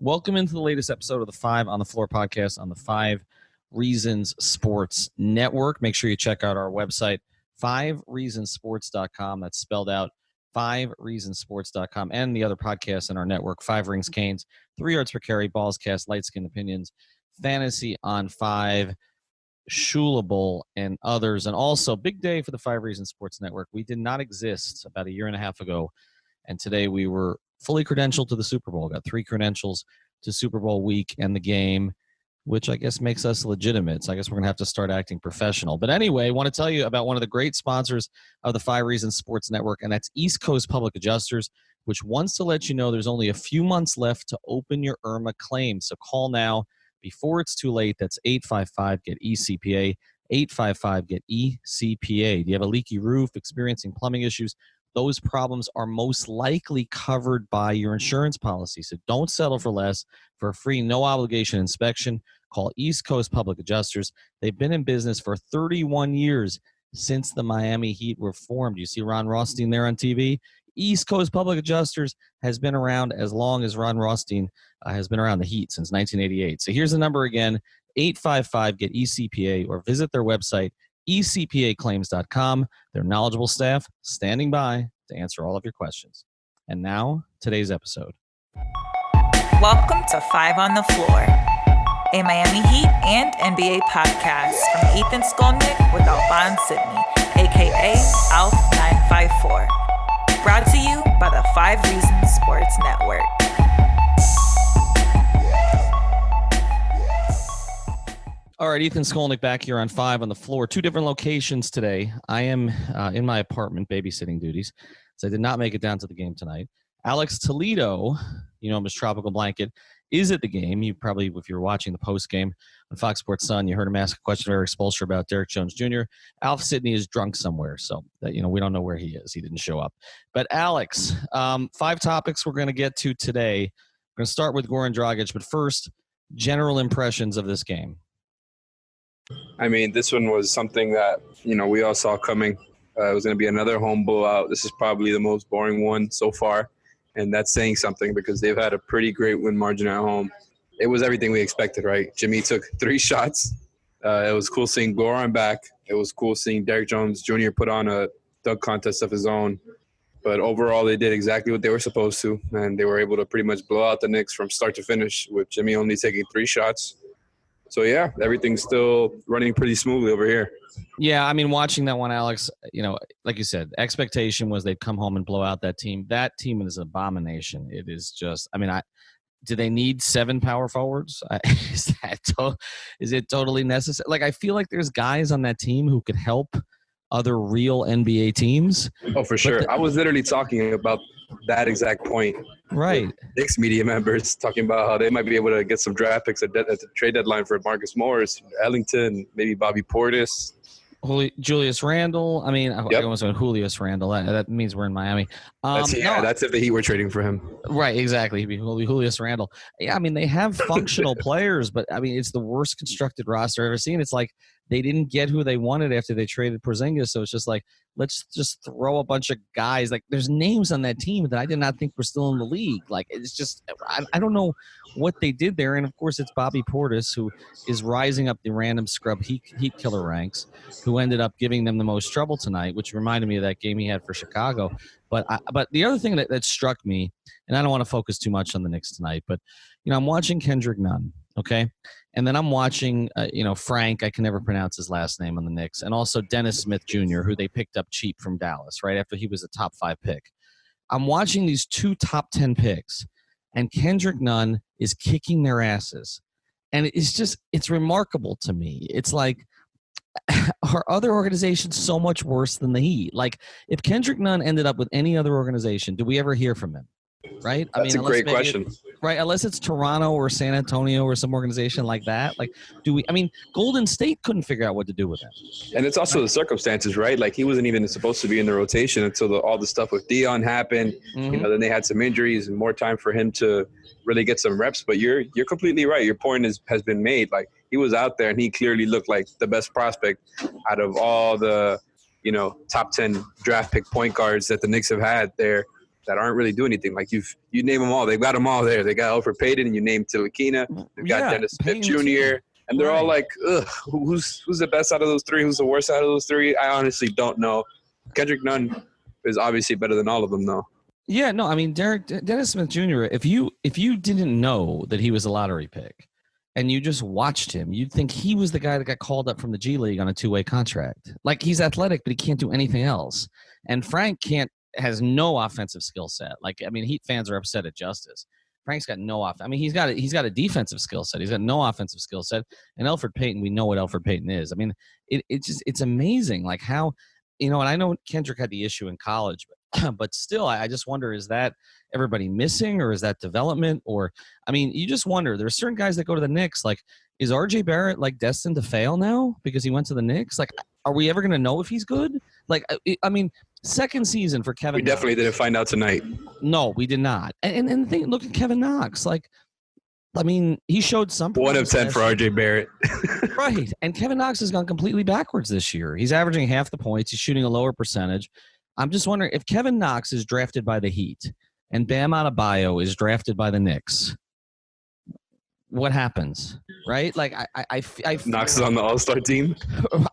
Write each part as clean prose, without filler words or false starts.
Welcome into the latest episode of the Five on the Floor podcast on the 5 Reasons Sports Network. Make sure you check out our website, 5reasonsports.com. That's spelled out 5reasonsports.com, and the other podcasts in our network, 5 Rings Canes, 3 Yards Per Carry, Balls Cast, Light Skin Opinions, Fantasy on 5, Shulable, and others. And also, big day for the 5 Reasons Sports Network. We did not exist about a year and a half ago, and today we were fully credentialed to the Super Bowl. Got 3 credentials to Super Bowl week and the game, which I guess makes us legitimate. So I guess we're going to have to start acting professional. But anyway, I want to tell you about one of the great sponsors of the 5 Reasons Sports Network, and that's East Coast Public Adjusters, which wants to let you know there's only a few months left to open your IRMA claim. So call now before it's too late. That's 855-GET-ECPA, 855-GET-ECPA. Do you have a leaky roof, experiencing plumbing issues? Those problems are most likely covered by your insurance policy. So don't settle for less. For a free, no-obligation inspection, call East Coast Public Adjusters. They've been in business for 31 years since the Miami Heat were formed. You see Ron Rothstein there on TV? East Coast Public Adjusters has been around as long as Ron Rothstein has been around the Heat, since 1988. So here's the number again, 855-GET-ECPA, or visit their website, ecpaclaims.com. Their knowledgeable staff standing by to answer all of your questions. And now, today's episode. Welcome to 5 on the Floor, a Miami Heat and NBA podcast from Ethan Skolnick with Alphonse Sidney, a.k.a. Alf954. Brought to you by the 5 Reasons Sports Network. All right, Ethan Skolnick back here on 5 on the Floor. 2 different locations today. I am in my apartment, babysitting duties, so I did not make it down to the game tonight. Alex Toledo, you know him as Tropical Blanket, is at the game. You probably, if you were watching the post game on Fox Sports Sun, you heard him ask a question of Eric Spoelstra about Derek Jones Jr. Alf Sidney is drunk somewhere, so that, we don't know where he is. He didn't show up. But Alex, 5 topics we're going to get to today. We're going to start with Goran Dragic, but first, general impressions of this game. I mean, this one was something that, we all saw coming. It was going to be another home blowout. This is probably the most boring one so far, and that's saying something because they've had a pretty great win margin at home. It was everything we expected, right? Jimmy took 3 shots. It was cool seeing Goran back. It was cool seeing Derek Jones Jr. put on a dunk contest of his own. But overall, they did exactly what they were supposed to, and they were able to pretty much blow out the Knicks from start to finish with Jimmy only taking 3 shots. So, yeah, everything's still running pretty smoothly over here. Yeah, I mean, watching that one, Alex, like you said, expectation was they'd come home and blow out that team. That team is an abomination. It is just, do they need 7 power forwards? Is it totally necessary? Like, I feel like there's guys on that team who could help other real NBA teams. Oh, for sure. I was literally talking about that exact point. Right. Knicks media members talking about how they might be able to get some draft picks at the trade deadline for Marcus Morris, Ellington, maybe Bobby Portis. Julius Randle. I almost went Julius Randle. That means we're in Miami. That's if the Heat were trading for him. Right, exactly. He'd be Julius Randle. Yeah, they have functional players, but, it's the worst constructed roster I've ever seen. It's like they didn't get who they wanted after they traded Porzingis, so it's just like, let's just throw a bunch of guys. Like, there's names on that team that I did not think were still in the league. Like, it's just I don't know what they did there. And, of course, it's Bobby Portis, who is rising up the random scrub heat killer ranks, who ended up giving them the most trouble tonight, which reminded me of that game he had for Chicago. But the other thing that struck me, and I don't want to focus too much on the Knicks tonight, but, I'm watching Kendrick Nunn, okay? And then I'm watching, Frank, I can never pronounce his last name on the Knicks, and also Dennis Smith Jr., who they picked up cheap from Dallas, right, after he was a top 5 pick. I'm watching these 2 top 10 picks, and Kendrick Nunn is kicking their asses. And it's remarkable to me. It's like, are other organizations so much worse than the Heat? Like, if Kendrick Nunn ended up with any other organization, do we ever hear from him? Right? That's a great question. Right, unless it's Toronto or San Antonio or some organization like that. Like, Golden State couldn't figure out what to do with him. And it's also the circumstances, right? Like, he wasn't even supposed to be in the rotation until all the stuff with Dion happened. Mm-hmm. Then they had some injuries and more time for him to really get some reps. But you're completely right. Your point has been made. Like, he was out there and he clearly looked like the best prospect out of all the, top 10 draft pick point guards that the Knicks have had there. that aren't really doing anything. Like you name them all. They've got them all there. They got Elfrid Payton, and you named Tilakina. They've got Dennis Smith Jr. And they're all like, ugh, who's the best out of those three? Who's the worst out of those three? I honestly don't know. Kendrick Nunn is obviously better than all of them, though. Yeah, no, I mean, Dennis Smith Jr., if you didn't know that he was a lottery pick and you just watched him, you'd think he was the guy that got called up from the G League on a 2-way contract. Like, he's athletic, but he can't do anything else. And Frank has no offensive skill set. Like, I mean, Heat fans are upset at Justice. Frank's got no off. I mean, he's got a defensive skill set. He's got no offensive skill set. And Elfrid Payton, we know what Elfrid Payton is. I mean, it's amazing, like how, and I know Kendrick had the issue in college, but still, I just wonder, is that everybody missing, or is that development? Or, I mean, you just wonder. There are certain guys that go to the Knicks. Like, is RJ Barrett like destined to fail now because he went to the Knicks? Like, are we ever going to know if he's good? Like, I mean, second season for Kevin. We definitely didn't find out tonight. No, we did not. And the thing, look at Kevin Knox. Like, I mean, he showed some. 1 of 10 for RJ Barrett. Right. And Kevin Knox has gone completely backwards this year. He's averaging half the points. He's shooting a lower percentage. I'm just wondering if Kevin Knox is drafted by the Heat and Bam Adebayo is drafted by the Knicks, what happens, right? Like, I Knox is on the All-Star team.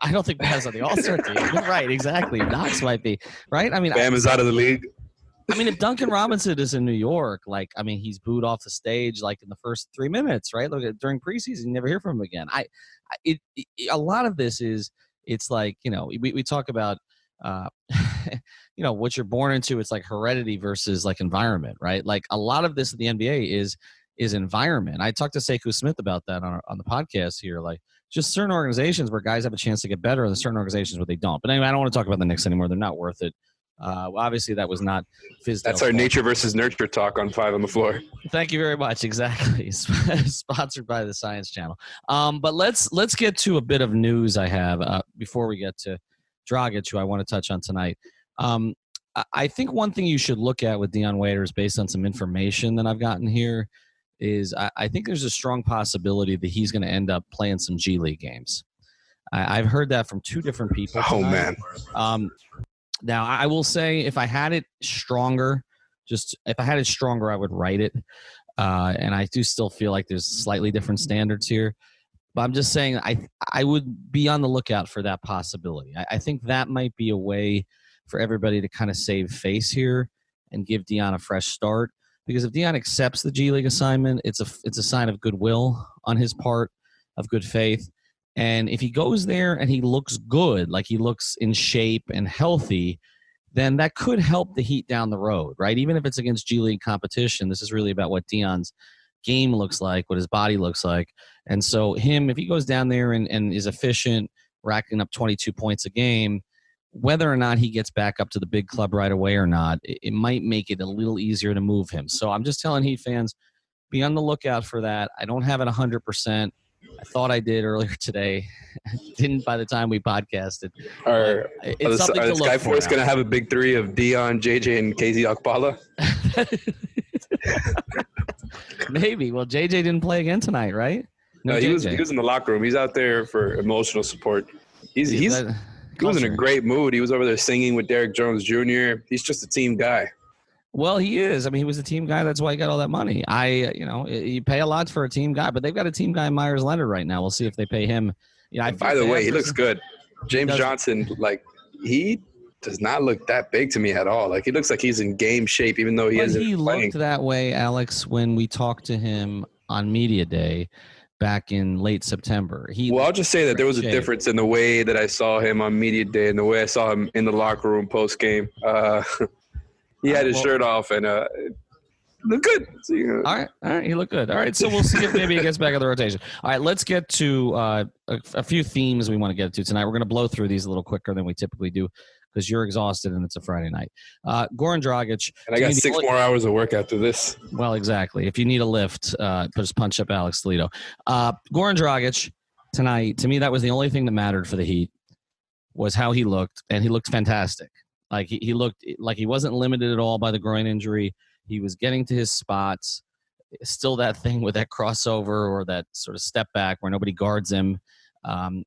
I don't think Bam's on the All-Star team. Right, exactly. Knox might be, right? I mean, Bam is out of the league. I mean, if Duncan Robinson is in New York, like, I mean, he's booed off the stage like in the first 3 minutes, right? Look, during preseason, you never hear from him again. A lot of this is, it's like, we talk about, what you're born into. It's like heredity versus like environment, right? Like, a lot of this in the NBA is environment. I talked to Sekou Smith about that on the podcast here. Like, just certain organizations where guys have a chance to get better, and certain organizations where they don't. But anyway, I don't want to talk about the Knicks anymore. They're not worth it. Obviously, that was not Fizdale's That's our nature versus nurture talk on 5 on the Floor. Thank you very much. Exactly. Sponsored by the Science Channel. But let's get to a bit of news I have before we get to Dragic, who I want to touch on tonight. I think one thing you should look at with Dion Waiters, based on some information that I've gotten here, is I think there's a strong possibility that he's going to end up playing some G League games. I've heard that from 2 different people tonight. Oh, man. Now, I will say, if I had it stronger, I would write it. And I do still feel like there's slightly different standards here. But I'm just saying I would be on the lookout for that possibility. I think that might be a way for everybody to kind of save face here and give Dion a fresh start. Because if Dion accepts the G League assignment, it's a sign of goodwill on his part, of good faith. And if he goes there and he looks good, like he looks in shape and healthy, then that could help the Heat down the road, right? Even if it's against G League competition, this is really about what Dion's game looks like, what his body looks like. And so if he goes down there and is efficient, racking up 22 points a game, whether or not he gets back up to the big club right away or not, it might make it a little easier to move him. So I'm just telling Heat fans, be on the lookout for that. I don't have it 100%. I thought I did earlier today. Didn't by the time we podcasted. Are Skyforce going to have a big 3 of Dion, JJ, and KZ Okpala? Maybe. Well, JJ didn't play again tonight, right? No, he was in the locker room. He's out there for emotional support. He was in a great mood. He was over there singing with Derrick Jones Jr. He's just a team guy. Well, he is. I mean, he was a team guy. That's why he got all that money. You pay a lot for a team guy, but they've got a team guy in Myers Leonard right now. We'll see if they pay him. By the way, he looks good. James Johnson, he does not look that big to me at all. Like, he looks like he's in game shape, even though he isn't playing. He looked that way, Alex, when we talked to him on Media Day back in late September. I'll just say that there was a difference in the way that I saw him on Media Day and the way I saw him in the locker room post game. He had his shirt off and looked good. So, All right, he looked good. All right, so we'll see if maybe he gets back in the rotation. All right, let's get to a few themes we want to get to tonight. We're going to blow through these a little quicker than we typically do because you're exhausted and it's a Friday night. Goran Dragic. And I got 6 more hours of work after this. Well, exactly. If you need a lift, just punch up Alex Toledo. Goran Dragic tonight, to me, that was the only thing that mattered for the Heat, was how he looked, and he looked fantastic. Like, he looked like he wasn't limited at all by the groin injury. He was getting to his spots. Still that thing with that crossover or that sort of step back where nobody guards him.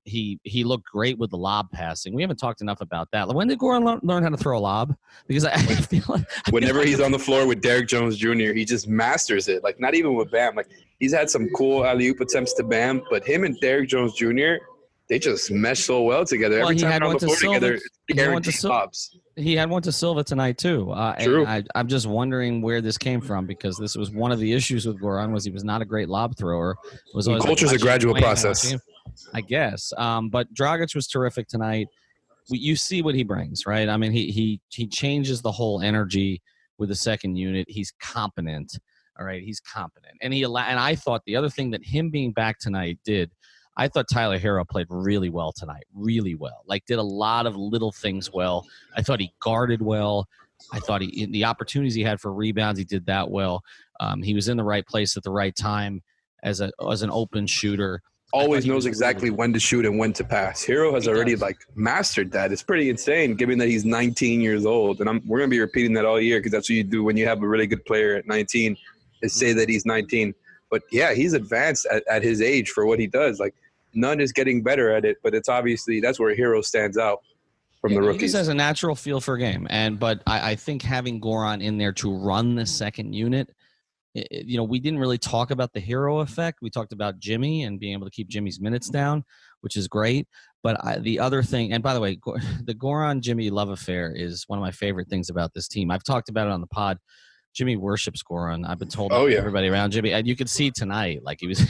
He looked great with the lob passing. We haven't talked enough about that. When did Goran learn how to throw a lob? Because I feel like whenever he's on the floor with Derrick Jones Jr., he just masters it. Like, not even with Bam. Like, he's had some cool alley-oop attempts to Bam, but him and Derrick Jones Jr., they just mesh so well together. Well, Every time they're on the floor together, guaranteed lobs. He had one to Silva tonight too. True. And I'm just wondering where this came from, because this was one of the issues with Goran, was he was not a great lob thrower. It was always culture's a gradual process, I guess. But Dragic was terrific tonight. You see what he brings, right? I mean, he changes the whole energy with the second unit. He's competent. All right, he's competent, and I thought the other thing that him being back tonight did. I thought Tyler Hero played really well tonight, really well. Like, did a lot of little things well. I thought he guarded well. I thought the opportunities he had for rebounds, he did that well. He was in the right place at the right time as an open shooter. Always knows exactly when to shoot and when to pass. Hero has already mastered that. It's pretty insane, given that he's 19 years old. And we're going to be repeating that all year, because that's what you do when you have a really good player at 19, is say that he's 19. But yeah, he's advanced at his age for what he does. Like, none is getting better at it, but it's obviously that's where Hero stands out from the rookies. He just has a natural feel for a game, but I think having Goran in there to run the second unit, we didn't really talk about the Hero effect. We talked about Jimmy and being able to keep Jimmy's minutes down, which is great. But the other thing, and by the way, the Goran-Jimmy love affair is one of my favorite things about this team. I've talked about it on the pod. Jimmy worships Goran. I've been told everybody around Jimmy. And you could see tonight, like, he was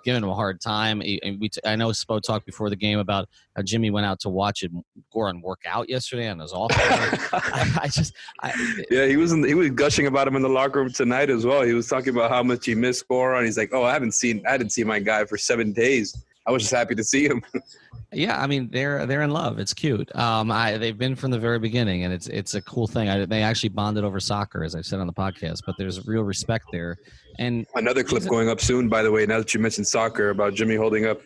giving him a hard time. I know Spo talked before the game about how Jimmy went out to watch Goran work out yesterday on his off. He was gushing about him in the locker room tonight as well. He was talking about how much he missed Goran. He's like, "Oh, I didn't see my guy for 7 days. I was just happy to see him." Yeah, I mean, they're in love. It's cute. They've been from the very beginning, and it's a cool thing. They actually bonded over soccer, as I've said on the podcast. But there's real respect there. And another clip going up soon, by the way. Now that you mentioned soccer, about Jimmy holding up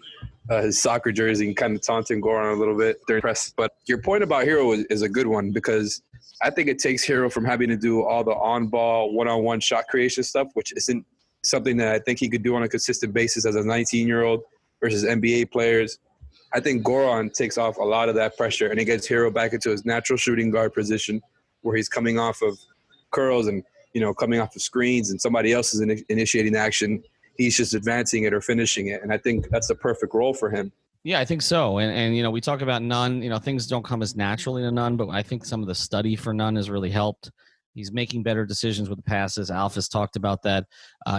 his soccer jersey and kind of taunting Goran a little bit during press. But your point about Hero is a good one, because I think it takes Hero from having to do all the on-ball, one-on-one shot creation stuff, which isn't something that I think he could do on a consistent basis as a 19-year-old versus NBA players. I think Goran takes off a lot of that pressure, and he gets Hero back into his natural shooting guard position, where he's coming off of curls and, coming off of screens, and somebody else is initiating the action. He's just advancing it or finishing it, and I think that's the perfect role for him. Yeah, I think so. And we talk about Nunn. Things don't come as naturally to Nunn, but I think some of the study for Nunn has really helped. He's making better decisions with the passes. Alpha's talked about that.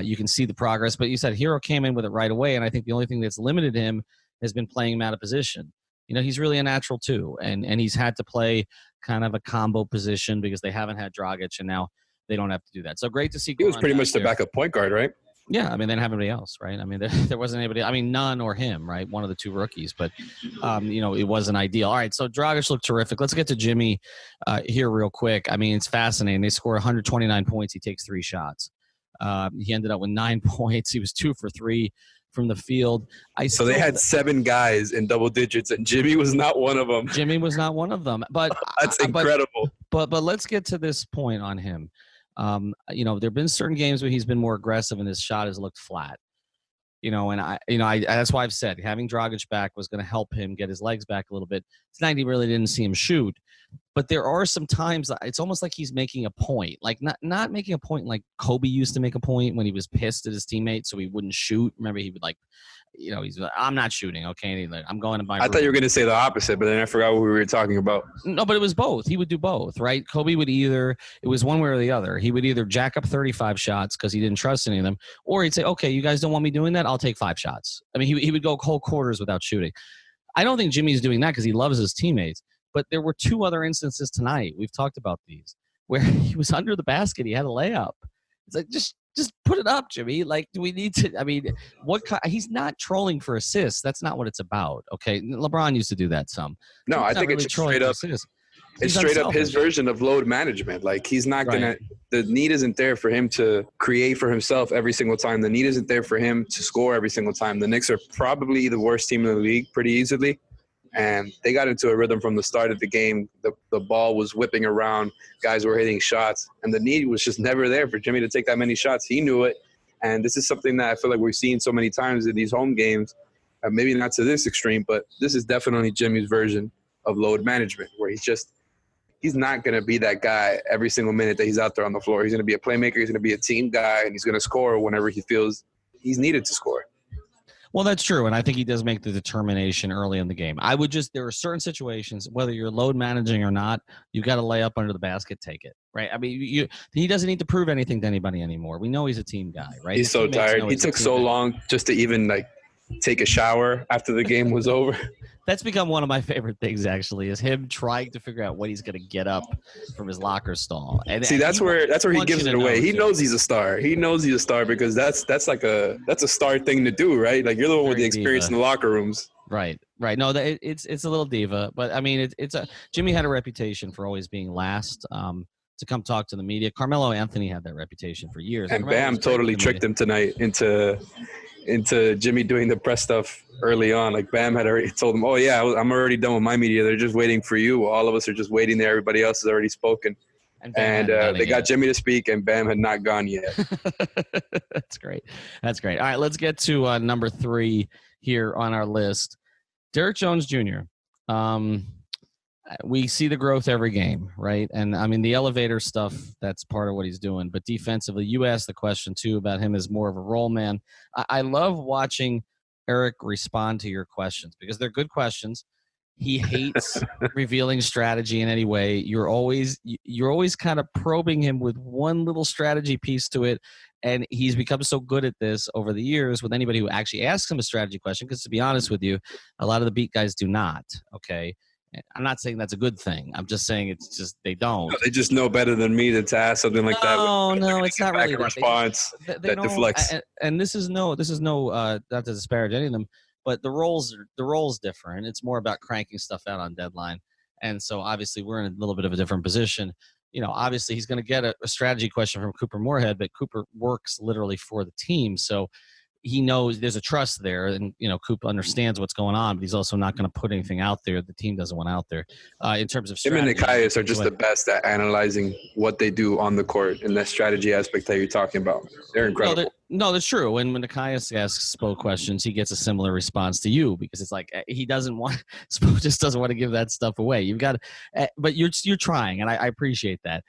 You can see the progress. But you said Hero came in with it right away, and I think the only thing that's limited him has been playing him out of position. He's really a natural too, and he's had to play kind of a combo position because they haven't had Dragic, and now they don't have to do that. So great to see. He was pretty much the backup point guard, right? Yeah, I mean, they didn't have anybody else, right? I mean, there wasn't anybody. I mean, Nunn or him, right? One of the two rookies, but it wasn't ideal. All right, so Dragic looked terrific. Let's get to Jimmy here real quick. I mean, it's fascinating. They score 129 points. He takes 3 shots. He ended up with 9 points. He was 2 for 3 from the field. So they had 7 guys in double digits, and Jimmy was not one of them. Jimmy was not one of them. But that's incredible. But let's get to this point on him. There have been certain games where he's been more aggressive and his shot has looked flat. And I that's why I've said having Dragic back was going to help him get his legs back a little bit. Tonight he really didn't see him shoot, but there are some times that it's almost like he's making a point, like not making a point like Kobe used to make a point when he was pissed at his teammates so he wouldn't shoot. Remember, he would he's like, I'm not shooting, okay? And I'm going to my room. I thought you were going to say the opposite, but then I forgot what we were talking about. No, but it was both. He would do both, right? Kobe would it was one way or the other. He would either jack up 35 shots because he didn't trust any of them, or he'd say, okay, you guys don't want me doing that? I'll take 5 shots. I mean, he would go whole quarters without shooting. I don't think Jimmy's doing that because he loves his teammates, but there were 2 other instances tonight. We've talked about these where he was under the basket. He had a layup. It's like, just put it up, Jimmy. Like, do we need to? I mean, he's not trolling for assists. That's not what it's about. Okay, LeBron used to do that some. No, I think it's straight up. It's straight up his version of load management. Like, he's not gonna. The need isn't there for him to create for himself every single time. The need isn't there for him to score every single time. The Knicks are probably the worst team in the league pretty easily. And they got into a rhythm from the start of the game. The ball was whipping around. Guys were hitting shots. And the need was just never there for Jimmy to take that many shots. He knew it. And this is something that I feel like we've seen so many times in these home games maybe not to this extreme, but this is definitely Jimmy's version of load management, where he's not going to be that guy every single minute that he's out there on the floor. He's going to be a playmaker. He's going to be a team guy, and he's going to score whenever he feels he's needed to score. Well, that's true, and I think he does make the determination early in the game. There are certain situations, whether you're load managing or not, you've got to lay up under the basket, take it, right? I mean, he doesn't need to prove anything to anybody anymore. We know he's a team guy, right? He's so tired. He took so long just to even take a shower after the game was over. That's become one of my favorite things, actually, is him trying to figure out when he's going to get up from his locker stall. And that's where he gives it away. He knows he's a star. He knows he's a star because that's a star thing to do, right? Like, you're the one with the experience in the locker rooms. Right. No, it's a little diva, but I mean, Jimmy had a reputation for always being last to come talk to the media. Carmelo Anthony had that reputation for years. And Bam totally tricked him tonight into Jimmy doing the press stuff early on. Like, Bam had already told him, "Oh yeah, I'm already done with my media. They're just waiting for you. All of us are just waiting there. Everybody else has already spoken." And they got Jimmy to speak, and Bam had not gone yet. That's great. All right, let's get to number 3 here on our list. Derrick Jones Jr. We see the growth every game, right? And I mean, the elevator stuff, that's part of what he's doing. But defensively, you asked the question too about him as more of a role man. I love watching Eric respond to your questions because they're good questions. He hates revealing strategy in any way. You're always kind of probing him with one little strategy piece to it. And he's become so good at this over the years with anybody who actually asks him a strategy question. Because to be honest with you, a lot of the beat guys do not. Okay. I'm not saying that's a good thing. I'm just saying it's just they don't. No, they just know better than me to ask something like that. No, it's not really a response that deflects. And this is no not to disparage any of them, but the roles differ, and it's more about cranking stuff out on deadline. And so obviously we're in a little bit of a different position. You know, obviously he's going to get a strategy question from Cooper Moorhead, but Cooper works literally for the team, so he knows there's a trust there, and Coop understands what's going on, but he's also not going to put anything out there the team doesn't want out there. In terms of strategy, him and Nekias are just the best at analyzing what they do on the court and that strategy aspect that you're talking about. They're incredible. No, that's true. When Nekias asks Spo questions, he gets a similar response to you because it's like Spo just doesn't want to give that stuff away. You've got to, but you're trying, and I appreciate that.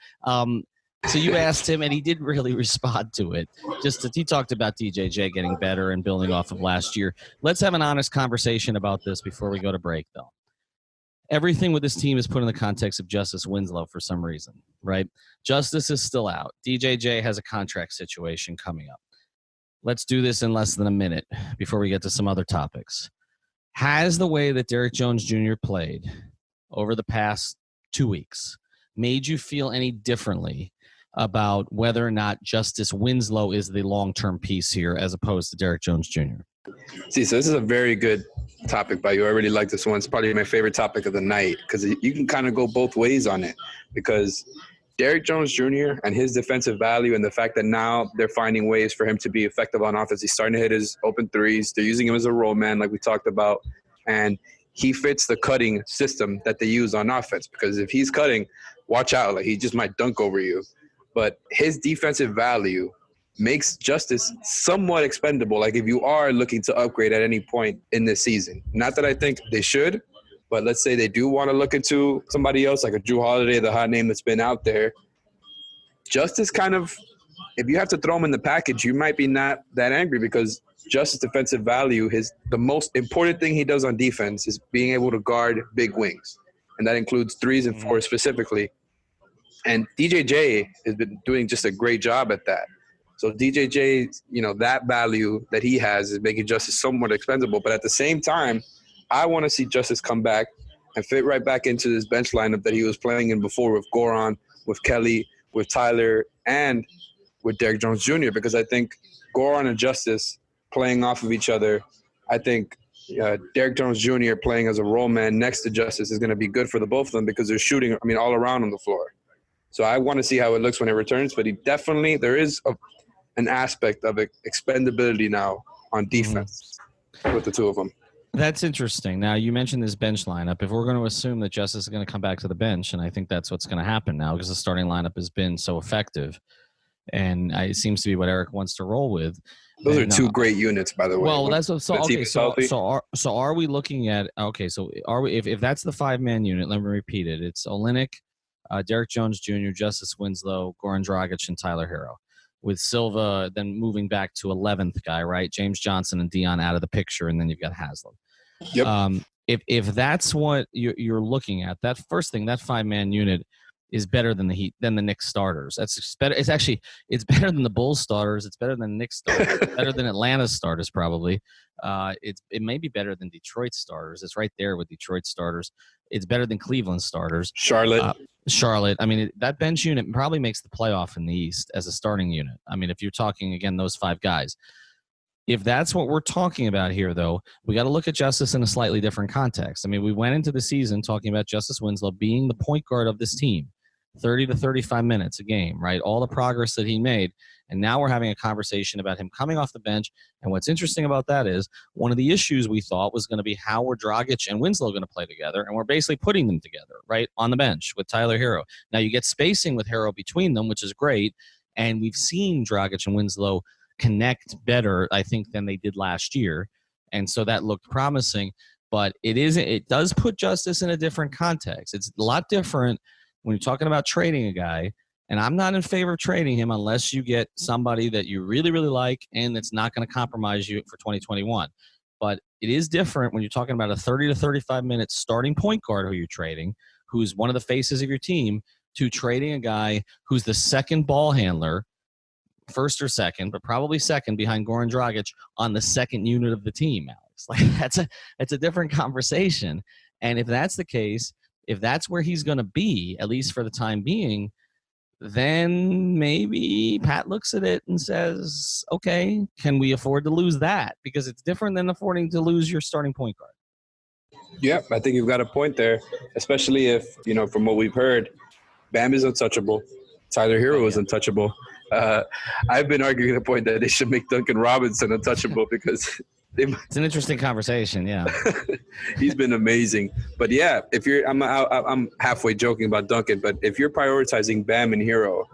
So you asked him, and he did really respond to it. He talked about DJJ getting better and building off of last year. Let's have an honest conversation about this before we go to break, though. Everything with this team is put in the context of Justice Winslow for some reason, right? Justice is still out. DJJ has a contract situation coming up. Let's do this in less than a minute before we get to some other topics. Has the way that Derrick Jones Jr. played over the past 2 weeks made you feel any differently about whether or not Justice Winslow is the long-term piece here as opposed to Derrick Jones Jr.? So this is a very good topic by you. I really like this one. It's probably my favorite topic of the night because you can kind of go both ways on it, because Derrick Jones Jr. and his defensive value and the fact that now they're finding ways for him to be effective on offense. He's starting to hit his open threes. They're using him as a roll man like we talked about. And he fits the cutting system that they use on offense, because if he's cutting, watch out. Like, he just might dunk over you. But his defensive value makes Justice somewhat expendable. Like, if you are looking to upgrade at any point in this season, not that I think they should, but let's say they do want to look into somebody else, like a Jrue Holiday, the hot name that's been out there. Justice kind of, if you have to throw him in the package, you might be not that angry, because Justice defensive value, the most important thing he does on defense is being able to guard big wings. And that includes threes and fours specifically. And DJJ has been doing just a great job at that. So DJJ, that value that he has is making Justice somewhat expendable. But at the same time, I want to see Justice come back and fit right back into this bench lineup that he was playing in before, with Goran, with Kelly, with Tyler, and with Derrick Jones Jr., because I think Goran and Justice playing off of each other, I think Derrick Jones Jr. playing as a role man next to Justice is going to be good for the both of them, because they're shooting, all around on the floor. So I want to see how it looks when it returns, but there is an aspect of expendability now on defense with the two of them. That's interesting. Now, you mentioned this bench lineup. If we're going to assume that Justice is going to come back to the bench, and I think that's what's going to happen now because the starting lineup has been so effective, and it seems to be what Eric wants to roll with, Those are two great units, by the way. Well, that's what, so are we looking at so are we if that's the 5-man unit? Let me repeat it. It's Olynyk, Derek Jones Jr., Justice Winslow, Goran Dragic, and Tyler Hero, with Silva then moving back to 11th guy, right? James Johnson and Dion out of the picture, and then you've got Haslam. Yep. If that's what you're looking at, that first thing, that 5-man unit is better than the Knicks starters. That's better. It's better than the Bulls starters. It's better than the Knicks starters. It's better than Atlanta's starters probably. It may be better than Detroit starters. It's right there with Detroit starters. It's better than Cleveland starters. Charlotte. I mean, that bench unit probably makes the playoff in the East as a starting unit. I mean, if you're talking again those 5 guys. If that's what we're talking about here, though, we got to look at Justice in a slightly different context. I mean, we went into the season talking about Justice Winslow being the point guard of this team. 30 to 35 minutes a game, right? All the progress that he made. And now we're having a conversation about him coming off the bench. And what's interesting about that is one of the issues we thought was going to be how were Dragic and Winslow going to play together. And we're basically putting them together, right, on the bench with Tyler Hero. Now you get spacing with Hero between them, which is great. And we've seen Dragic and Winslow connect better, I think, than they did last year. And so that looked promising. But it does put Justice in a different context. It's a lot different when you're talking about trading a guy, and I'm not in favor of trading him unless you get somebody that you really, really like and that's not going to compromise you for 2021. But it is different when you're talking about a 30 to 35 minute starting point guard who you're trading, who's one of the faces of your team, to trading a guy who's the second ball handler, first or second, but probably second behind Goran Dragic on the second unit of the team, Alex. Like that's a different conversation. And if that's the case, if that's where he's going to be, at least for the time being, then maybe Pat looks at it and says, okay, can we afford to lose that? Because it's different than affording to lose your starting point guard. Yeah, I think you've got a point there, especially if, from what we've heard, Bam is untouchable. Tyler Hero is untouchable. I've been arguing the point that they should make Duncan Robinson untouchable because it's an interesting conversation. Yeah, he's been amazing. But yeah, if I'm halfway joking about Duncan, but if you're prioritizing Bam and Hero,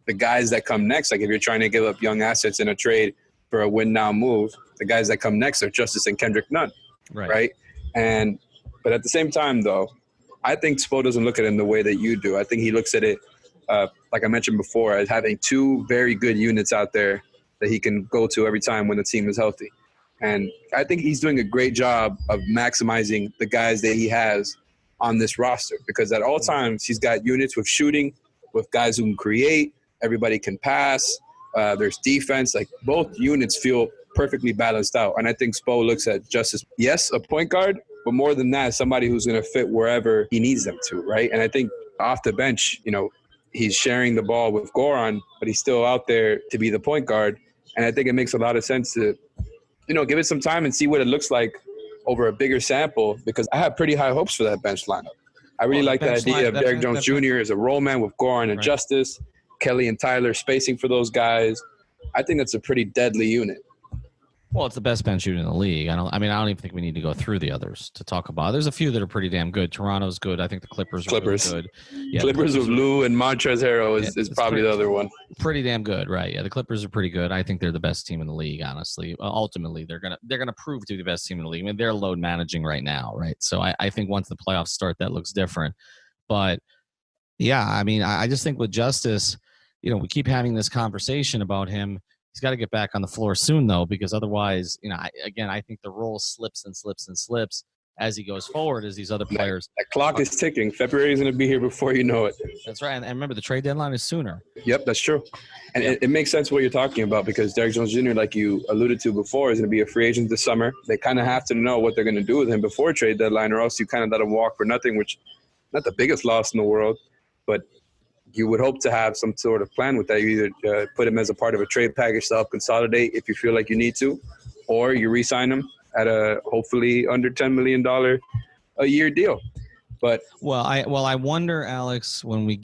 the guys that come next, like if you're trying to give up young assets in a trade for a win now move, the guys that come next are Justice and Kendrick Nunn, right? But at the same time, though, I think Spo doesn't look at it in the way that you do. I think he looks at it, like I mentioned before, as having 2 very good units out there that he can go to every time when the team is healthy. And I think he's doing a great job of maximizing the guys that he has on this roster, because at all times he's got units with shooting, with guys who can create, everybody can pass, there's defense. Like both units feel perfectly balanced out. And I think Spo looks at Justice, yes, a point guard, but more than that, somebody who's going to fit wherever he needs them to, right? And I think off the bench, he's sharing the ball with Goran, but he's still out there to be the point guard. And I think it makes a lot of sense to give it some time and see what it looks like over a bigger sample, because I have pretty high hopes for that bench lineup. I really like the idea of Derek Jones Jr. as a role man with Goran and Justice, Kelly and Tyler spacing for those guys. I think that's a pretty deadly unit. Well, it's the best bench unit in the league. I don't even think we need to go through the others to talk about. There's a few that are pretty damn good. Toronto's good. I think the Clippers are really good. Yeah, Clippers with Lou and Montrezl Harrell is probably the other one. Pretty damn good, right? Yeah, the Clippers are pretty good. I think they're the best team in the league, honestly. Ultimately, they're gonna prove to be the best team in the league. I mean, they're load managing right now, right? So I think once the playoffs start, that looks different. But yeah, I mean, I just think with Justice, we keep having this conversation about him. He's got to get back on the floor soon, though, because otherwise, I think the role slips and slips and slips as he goes forward as these other players. That clock is ticking. February is going to be here before you know it. That's right. And remember, the trade deadline is sooner. Yep, that's true. And it makes sense what you're talking about, because Derek Jones Jr., like you alluded to before, is going to be a free agent this summer. They kind of have to know what they're going to do with him before trade deadline, or else you kind of let him walk for nothing, which not the biggest loss in the world, but you would hope to have some sort of plan with that. You either put him as a part of a trade package to help consolidate if you feel like you need to, or you re-sign him at a hopefully under $10 million a year deal. But I wonder, Alex, when we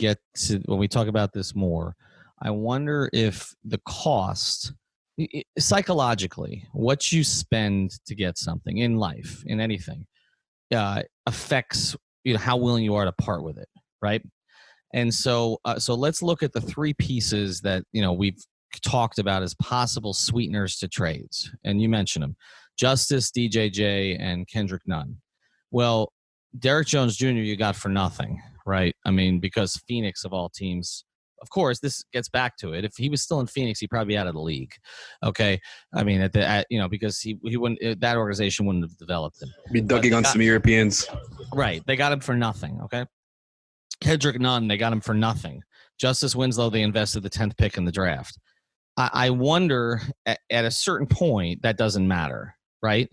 talk about this more, I wonder if the cost, psychologically, what you spend to get something in life, in anything, affects how willing you are to part with it, right? And so let's look at the 3 pieces that we've talked about as possible sweeteners to trades, and you mentioned them: Justice, DJJ, and Kendrick Nunn. Well, Derek Jones Jr. you got for nothing, right? I mean, because Phoenix of all teams, of course, this gets back to it. If he was still in Phoenix, he'd probably be out of the league. Okay, I mean, because he wouldn't, that organization wouldn't have developed him. Be ducking on some Europeans, right? They got him for nothing. Okay, Kendrick Nunn, they got him for nothing. Justice Winslow, they invested the 10th pick in the draft. I wonder at a certain point that doesn't matter, right?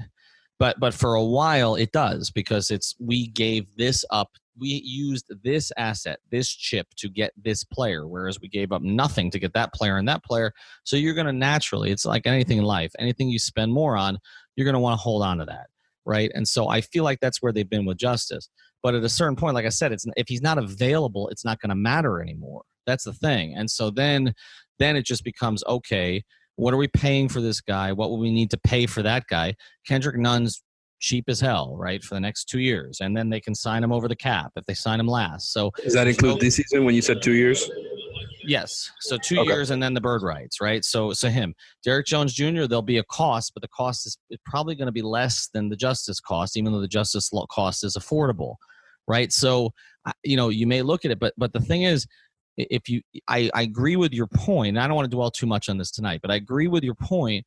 But for a while it does, because we gave this up. We used this asset, this chip, to get this player, whereas we gave up nothing to get that player and that player. So you're going to naturally, it's like anything in life, anything you spend more on, you're going to want to hold on to that, right? And so I feel like that's where they've been with Justice. But at a certain point, like I said, if he's not available, it's not going to matter anymore. That's the thing. And so then it just becomes, okay, what are we paying for this guy? What will we need to pay for that guy? Kendrick Nunn's cheap as hell, right, for the next 2 years, and then they can sign him over the cap if they sign him last. So does that include this season when you said 2 years? Yes, so 2 years and then the bird rights, right? So him, Derek Jones Jr., there'll be a cost, but the cost is probably going to be less than the Justice cost, even though the Justice cost is affordable, right? So you may look at it, but the thing is, I agree with your point. I don't want to dwell too much on this tonight, but I agree with your point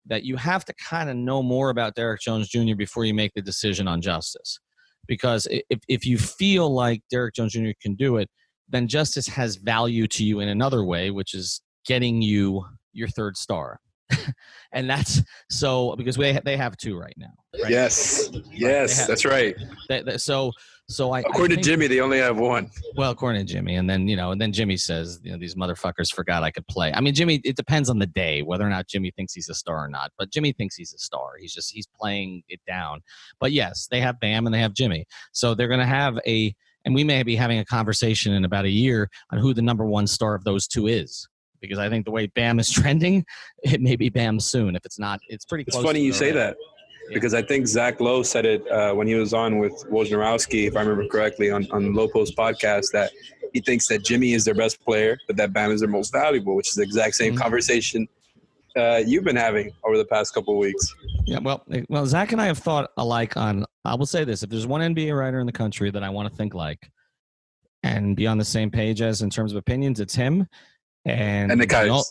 that you have to kind of know more about Derek Jones Jr. before you make the decision on Justice. Because if you feel like Derek Jones Jr. can do it, then Justice has value to you in another way, which is getting you your third star. And that's so because they have two right now. Right? Yes, that's right. According to Jimmy, they only have one. Well, according to Jimmy, and then Jimmy says, these motherfuckers forgot I could play. I mean, Jimmy, it depends on the day whether or not Jimmy thinks he's a star or not. But Jimmy thinks he's a star. He's playing it down. But yes, they have Bam and they have Jimmy, so they're going to have and we may be having a conversation in about a year on who the number one star of those two is. Because I think the way Bam is trending, it may be Bam soon. If it's not, it's pretty close. It's funny you say that, because I think Zach Lowe said it when he was on with Wojnarowski, if I remember correctly, on Low Post podcast, that he thinks that Jimmy is their best player, but that Bam is their most valuable, which is the exact same conversation you've been having over the past couple of weeks. Yeah, well, Zach and I have thought alike on. I will say this: if there's one NBA writer in the country that I want to think like and be on the same page as in terms of opinions, it's him. And Nekias.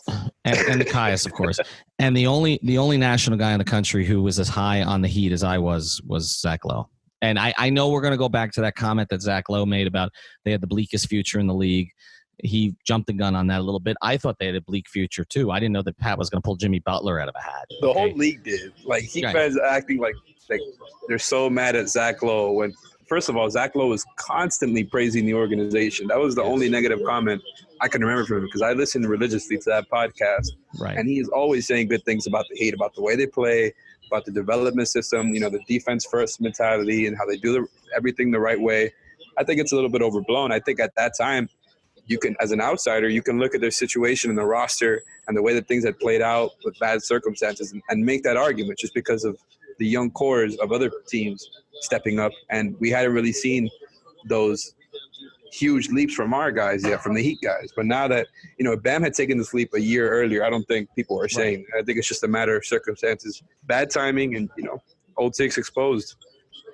And Nekias, of course. And the only national guy in the country who was as high on the Heat as I was Zach Lowe. And I know we're going to go back to that comment that Zach Lowe made about they had the bleakest future in the league. He jumped the gun on that a little bit. I thought they had a bleak future too. I didn't know that Pat was going to pull Jimmy Butler out of a hat. The whole league did. Like, Heat fans acting like they're so mad at Zach Lowe when, first of all, Zach Lowe was constantly praising the organization. That was the only negative comment I can remember from him, because I listened religiously to that podcast. Right. And he is always saying good things about the Heat, about the way they play, about the development system, the defense first mentality and how they do everything the right way. I think it's a little bit overblown. I think at that time, you can, as an outsider, you can look at their situation in the roster and the way that things had played out with bad circumstances and make that argument just because of the young cores of other teams stepping up. And we hadn't really seen those huge leaps from our guys yet, from the Heat guys. But now that, if Bam had taken this leap a year earlier, I don't think people are saying that. I think it's just a matter of circumstances, bad timing, and, old takes exposed.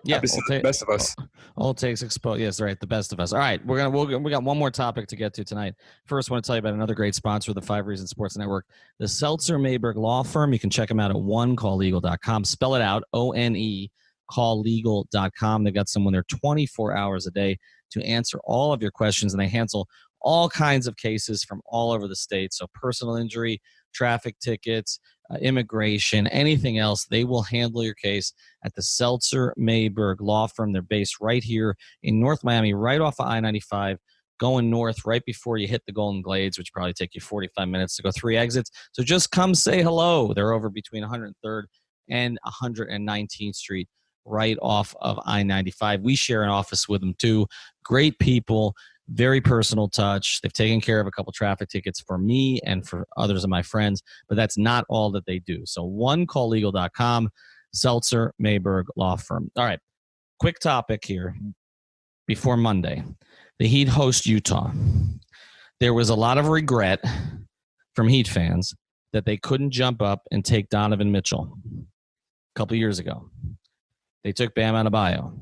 Yeah, the best of us. Old takes exposed. Yes, right. The best of us. All right, we got one more topic to get to tonight. First, I want to tell you about another great sponsor of the 5 Reasons Sports Network, the Seltzer Mayberg Law Firm. You can check them out at onecalllegal.com. Spell it out, O-N-E, calllegal.com. They got someone there 24 hours a day to answer all of your questions, and they handle all kinds of cases from all over the state. So personal injury, traffic tickets, immigration, anything else, they will handle your case at the Seltzer Mayberg Law Firm. They're based right here in North Miami, right off of I-95, going north right before you hit the Golden Glades, which probably take you 45 minutes to go 3 exits. So just come say hello. They're over between 103rd and 119th Street, right off of I-95. We share an office with them too. Great people, very personal touch. They've taken care of a couple traffic tickets for me and for others of my friends, but that's not all that they do. So onecalllegal.com, Seltzer Mayberg Law Firm. All right, quick topic here before Monday. The Heat host Utah. There was a lot of regret from Heat fans that they couldn't jump up and take Donovan Mitchell a couple years ago. They took Bam Adebayo.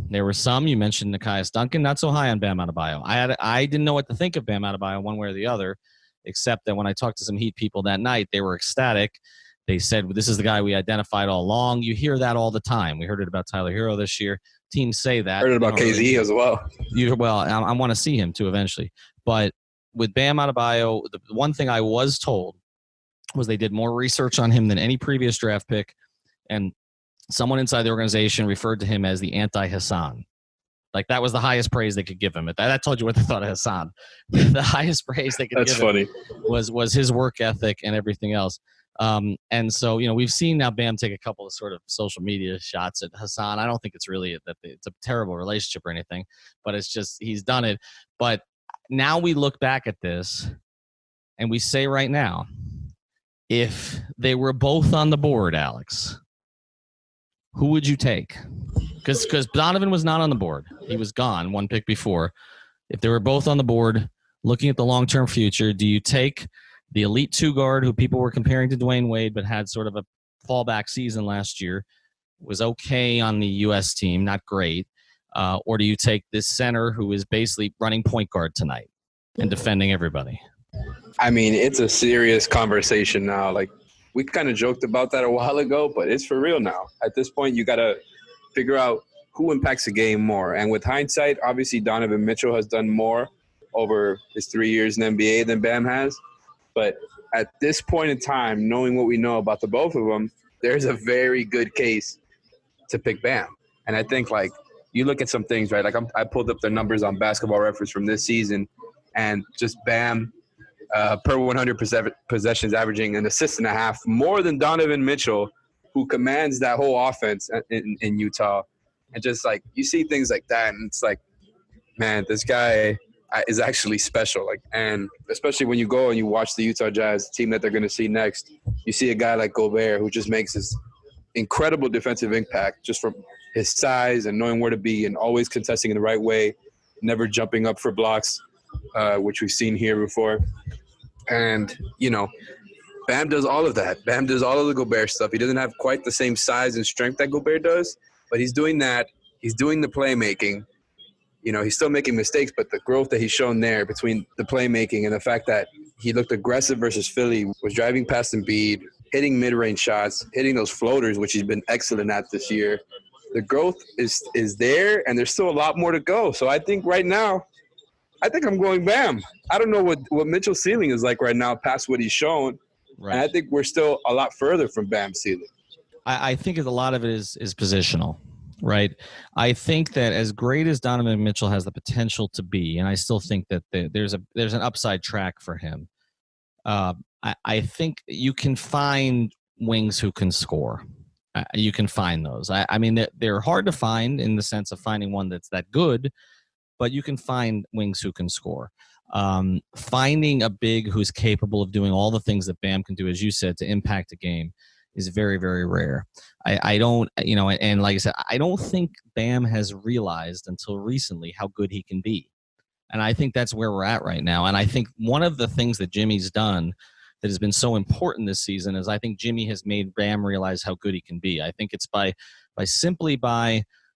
There were some, you mentioned Nekias Duncan, not so high on Bam Adebayo. I didn't know what to think of Bam Adebayo one way or the other, except that when I talked to some Heat people that night, they were ecstatic. They said, well, this is the guy we identified all along. You hear that all the time. We heard it about Tyler Hero this year. Teams say that. Heard it about KZ as well. I want to see him too eventually. But with Bam Adebayo, the one thing I was told was they did more research on him than any previous draft pick, and someone inside the organization referred to him as the anti-Hassan. Like, that was the highest praise they could give him. That told you what they thought of Hassan. The highest praise they could give him was his work ethic and everything else. And so, we've seen now Bam take a couple of sort of social media shots at Hassan. I don't think it's really that it's a terrible relationship or anything, but it's just he's done it. But now we look back at this and we say right now, if they were both on the board, Alex, who would you take? Because Donovan was not on the board. He was gone one pick before. If they were both on the board, looking at the long-term future, do you take the elite two guard who people were comparing to Dwayne Wade but had sort of a fallback season last year, was okay on the U.S. team, not great, or do you take this center who is basically running point guard tonight and defending everybody? I mean, it's a serious conversation now. Like, we kind of joked about that a while ago, but it's for real now. At this point, you got to figure out who impacts the game more. And with hindsight, obviously Donovan Mitchell has done more over his 3 years in the NBA than Bam has. But at this point in time, knowing what we know about the both of them, there's a very good case to pick Bam. And I think, like, you look at some things, right? Like, I pulled up their numbers on Basketball Reference from this season, and just Bam per 100 possessions averaging an assist and a half, more than Donovan Mitchell, who commands that whole offense in Utah. And just, like, you see things like that, and it's like, man, this guy is actually special. Like, and especially when you go and you watch the Utah Jazz team that they're going to see next, you see a guy like Gobert who just makes this incredible defensive impact just from his size and knowing where to be and always contesting in the right way, never jumping up for blocks, which we've seen here before. And, Bam does all of that. Bam does all of the Gobert stuff. He doesn't have quite the same size and strength that Gobert does, but he's doing that. He's doing the playmaking. He's still making mistakes, but the growth that he's shown there between the playmaking and the fact that he looked aggressive versus Philly, was driving past Embiid, hitting mid-range shots, hitting those floaters, which he's been excellent at this year. The growth is there, and there's still a lot more to go. So I think right now, I'm going Bam. I don't know what Mitchell's ceiling is like right now past what he's shown. Right. And I think we're still a lot further from Bam's ceiling. I think a lot of it is positional. Right. I think that as great as Donovan Mitchell has the potential to be, and I still think that there's an upside track for him. I think you can find wings who can score. You can find those. I mean, they're hard to find in the sense of finding one that's that good, but you can find wings who can score. Finding a big who's capable of doing all the things that Bam can do, as you said, to impact a game is very, very rare. I don't, and like I said, I don't think Bam has realized until recently how good he can be. And I think that's where we're at right now. And I think one of the things that Jimmy's done that has been so important this season is I think Jimmy has made Bam realize how good he can be. I think it's by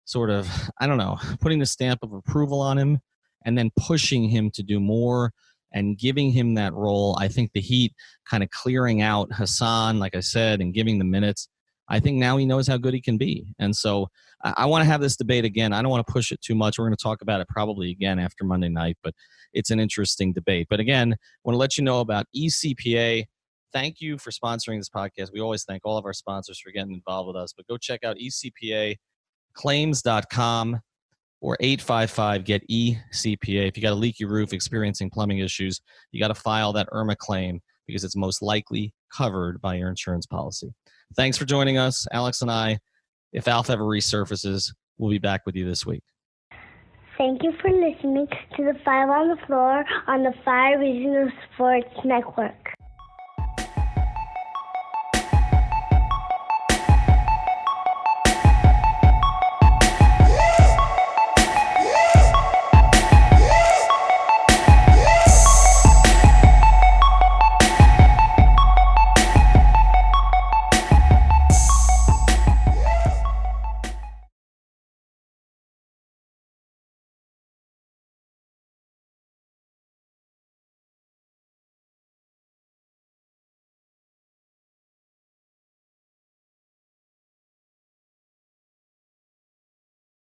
sort of, I don't know, putting the stamp of approval on him and then pushing him to do more and giving him that role. I think the Heat kind of clearing out Hassan, like I said, and giving the minutes. I think now he knows how good he can be. And so I want to have this debate again. I don't want to push it too much. We're going to talk about it probably again after Monday night, but it's an interesting debate. But again, I want to let you know about eCPA. Thank you for sponsoring this podcast. We always thank all of our sponsors for getting involved with us, but go check out ecpaclaims.com or 855-GET-ECPA. If you got a leaky roof, experiencing plumbing issues, you got to file that IRMA claim because it's most likely covered by your insurance policy. Thanks for joining us, Alex and I. If Alf ever resurfaces, we'll be back with you this week. Thank you for listening to the Five on the Floor on the Five Regional Sports Network.